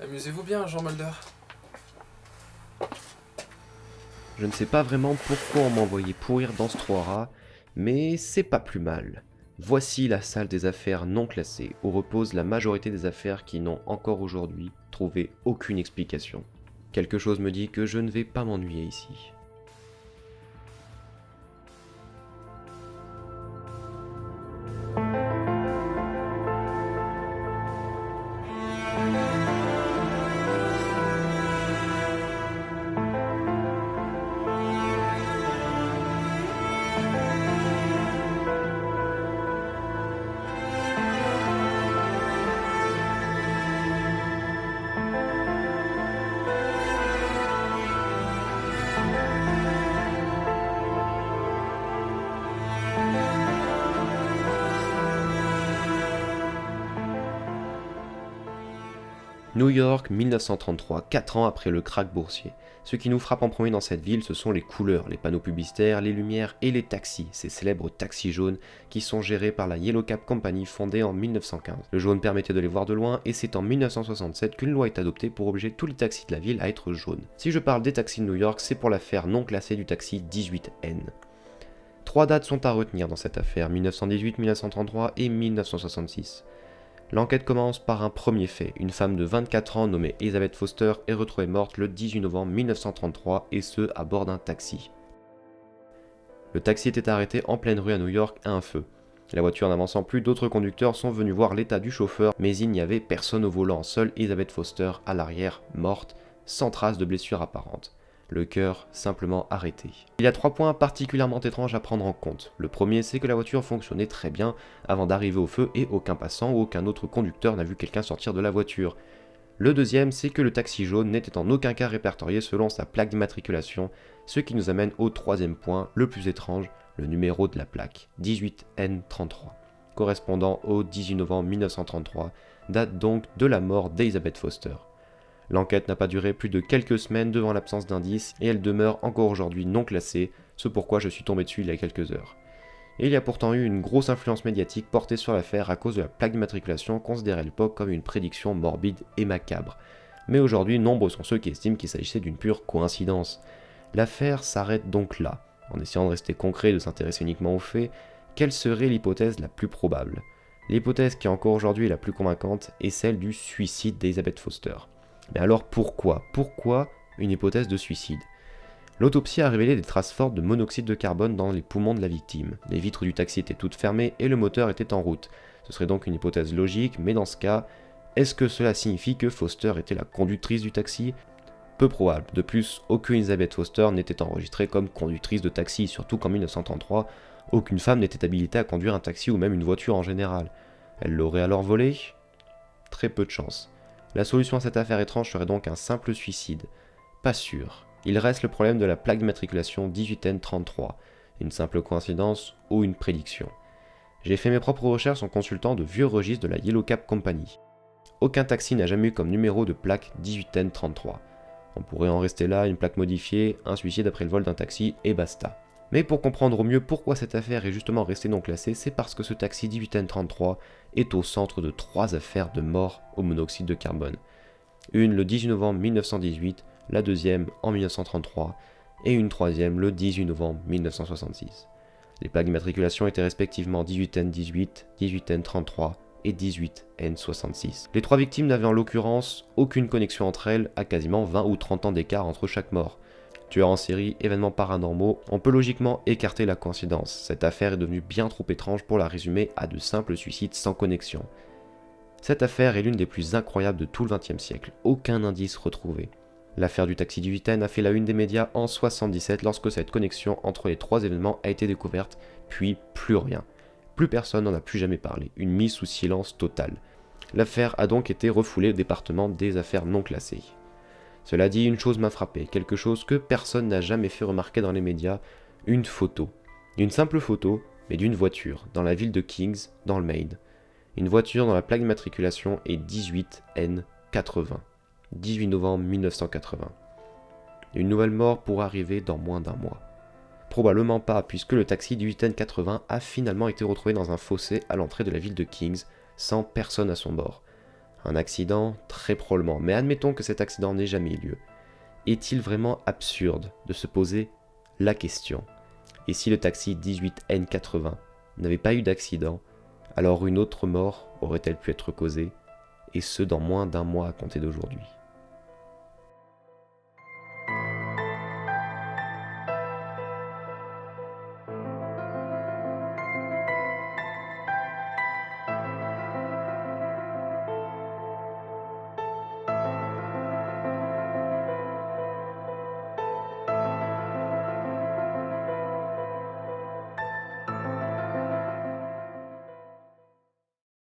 Amusez-vous bien, Jean Mulder. Je ne sais pas vraiment pourquoi on m'a envoyé pourrir dans ce 3A, mais c'est pas plus mal. Voici la salle des affaires non classées, où repose la majorité des affaires qui n'ont encore aujourd'hui trouvé aucune explication. Quelque chose me dit que je ne vais pas m'ennuyer ici. New York 1933, 4 ans après le krach boursier. Ce qui nous frappe en premier dans cette ville, ce sont les couleurs, les panneaux publicitaires, les lumières et les taxis, ces célèbres taxis jaunes qui sont gérés par la Yellow Cab Company fondée en 1915. Le jaune permettait de les voir de loin et c'est en 1967 qu'une loi est adoptée pour obliger tous les taxis de la ville à être jaunes. Si je parle des taxis de New York, c'est pour l'affaire non classée du taxi 18N. Trois dates sont à retenir dans cette affaire, 1918, 1933 et 1966. L'enquête commence par un premier fait. Une femme de 24 ans nommée Elizabeth Foster est retrouvée morte le 18 novembre 1933 et ce à bord d'un taxi. Le taxi était arrêté en pleine rue à New York à un feu. La voiture n'avançant plus, d'autres conducteurs sont venus voir l'état du chauffeur, mais il n'y avait personne au volant, seule Elizabeth Foster à l'arrière, morte, sans trace de blessure apparente. Le cœur simplement arrêté. Il y a 3 points particulièrement étranges à prendre en compte. Le premier, c'est que la voiture fonctionnait très bien avant d'arriver au feu et aucun passant ou aucun autre conducteur n'a vu quelqu'un sortir de la voiture. Le deuxième, c'est que le taxi jaune n'était en aucun cas répertorié selon sa plaque d'immatriculation, ce qui nous amène au troisième point, le plus étrange, le numéro de la plaque, 18N33, correspondant au 18 novembre 1933, date donc de la mort d'Elizabeth Foster. L'enquête n'a pas duré plus de quelques semaines devant l'absence d'indices et elle demeure encore aujourd'hui non classée, ce pourquoi je suis tombé dessus il y a quelques heures. Et il y a pourtant eu une grosse influence médiatique portée sur l'affaire à cause de la plaque d'immatriculation considérée à l'époque comme une prédiction morbide et macabre. Mais aujourd'hui, nombreux sont ceux qui estiment qu'il s'agissait d'une pure coïncidence. L'affaire s'arrête donc là. En essayant de rester concret et de s'intéresser uniquement aux faits, quelle serait l'hypothèse la plus probable? L'hypothèse qui est encore aujourd'hui la plus convaincante est celle du suicide d'Elizabeth Foster. Mais alors pourquoi une hypothèse de suicide? L'autopsie a révélé des traces fortes de monoxyde de carbone dans les poumons de la victime. Les vitres du taxi étaient toutes fermées et le moteur était en route. Ce serait donc une hypothèse logique, mais dans ce cas, est-ce que cela signifie que Foster était la conductrice du taxi? Peu probable. De plus, aucune Elizabeth Foster n'était enregistrée comme conductrice de taxi, surtout qu'en 1933, aucune femme n'était habilitée à conduire un taxi ou même une voiture en général. Elle l'aurait alors volé? Très peu de chance. La solution à cette affaire étrange serait donc un simple suicide. Pas sûr. Il reste le problème de la plaque d'immatriculation 18N33, une simple coïncidence ou une prédiction. J'ai fait mes propres recherches en consultant de vieux registres de la Yellow Cab Company. Aucun taxi n'a jamais eu comme numéro de plaque 18N33. On pourrait en rester là, une plaque modifiée, un suicide après le vol d'un taxi et basta. Mais pour comprendre au mieux pourquoi cette affaire est justement restée non classée, c'est parce que ce taxi 18N33 est au centre de 3 affaires de mort au monoxyde de carbone. Une le 18 novembre 1918, la deuxième en 1933 et une troisième le 18 novembre 1966. Les plaques d'immatriculation étaient respectivement 18N18, 18N33 et 18N66. Les 3 victimes n'avaient en l'occurrence aucune connexion entre elles à quasiment 20 ou 30 ans d'écart entre chaque mort. Tueurs en série, événements paranormaux, on peut logiquement écarter la coïncidence. Cette affaire est devenue bien trop étrange pour la résumer à de simples suicides sans connexion. Cette affaire est l'une des plus incroyables de tout le XXe siècle, aucun indice retrouvé. L'affaire du taxi 18N a fait la une des médias en 1977 lorsque cette connexion entre les 3 événements a été découverte, puis plus rien. Plus personne n'en a plus jamais parlé, une mise sous silence totale. L'affaire a donc été refoulée au département des affaires non classées. Cela dit, une chose m'a frappé, quelque chose que personne n'a jamais fait remarquer dans les médias, une photo. Une simple photo, mais d'une voiture, dans la ville de Kings, dans le Maine. Une voiture dont la plaque d'immatriculation est 18N80. 18 novembre 1980. Une nouvelle mort pourrait arriver dans moins d'un mois. Probablement pas, puisque le taxi 18N80 a finalement été retrouvé dans un fossé à l'entrée de la ville de Kings, sans personne à son bord. Un accident? Très probablement, mais admettons que cet accident n'ait jamais eu lieu. Est-il vraiment absurde de se poser la question? Et si le taxi 18N80 n'avait pas eu d'accident, alors une autre mort aurait-elle pu être causée, et ce dans moins d'un mois à compter d'aujourd'hui?